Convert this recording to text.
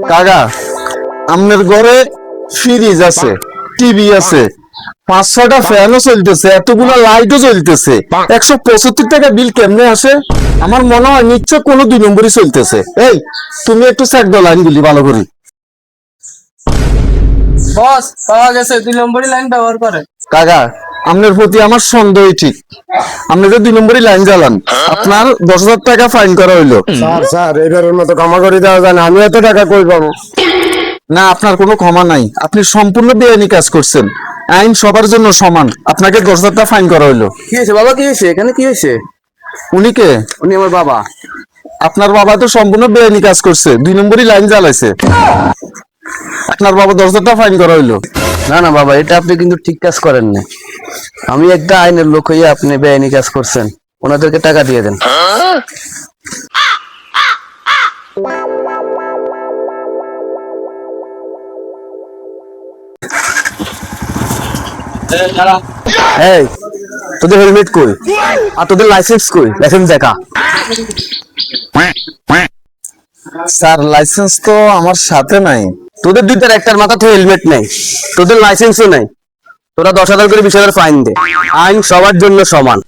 কাকা, আপনার ঘরে ফ্রিজ আছে, টিভি আছে, 5-6টা ফ্যানও চলতেছে, এতগুলো লাইটও চলতেছে, 175 টাকা বিল কেমনে আসে? আমার মনে হয় নিশ্চয় কোনো 2 নম্বরই চলতেছে। এই তুমি একটু চেক দাও লাইনগুলি ভালো করে। বস, পাওয়া গেছে 2 নম্বরই লাইন ব্যবহার করে। কাকা, আপনার প্রতি আমার সন্দেহই ঠিক। আপনি যে 2 নম্বরই লাইন জ্বালান, আপনার 10,000 টাকা ফাইন করা হইলো। স্যার এবারের মতো ক্ষমা করে দেওয়া যায় না, আমি এত টাকা কই পাবো? না, আপনার কোনো ক্ষমা নাই, আপনি সম্পূর্ণ বেআইনি কাজ করছেন। আইন সবার জন্য সমান, আপনাকে 10,000 টাকা ফাইন করা হইলো। কি হয়েছে বাবা, কি হয়েছে এখানে, কি হয়েছে? উনি কে? উনি আমার বাবা। আপনার বাবা তো সম্পূর্ণ বেআইনি কাজ করছে, 2 নম্বরই লাইন জ্বালাইছে। আপনার বাবা 10,000 টাকা ফাইন করা হইলো। না না বাবা, এটা আপনি কিন্তু ঠিক কাজ করেন না। আমি একটা আইনের লোক হইয়া আপনি বেআইনি কাজ করছেন, ওনাদেরকে টাকা দিয়ে দেন। এই, তোদের হেলমেট কই? আর তোদের লাইসেন্স কই? লাইসেন্স দেখা। স্যার, লাইসেন্স তো আমার সাথে নাই। তোদের দুইটার একটার মাথা তো হেলমেট নেই, তোদের লাইসেন্সও নেই। তোরা 10,000 করে 20,000 ফাইন দে, আইন সবার জন্য সমান।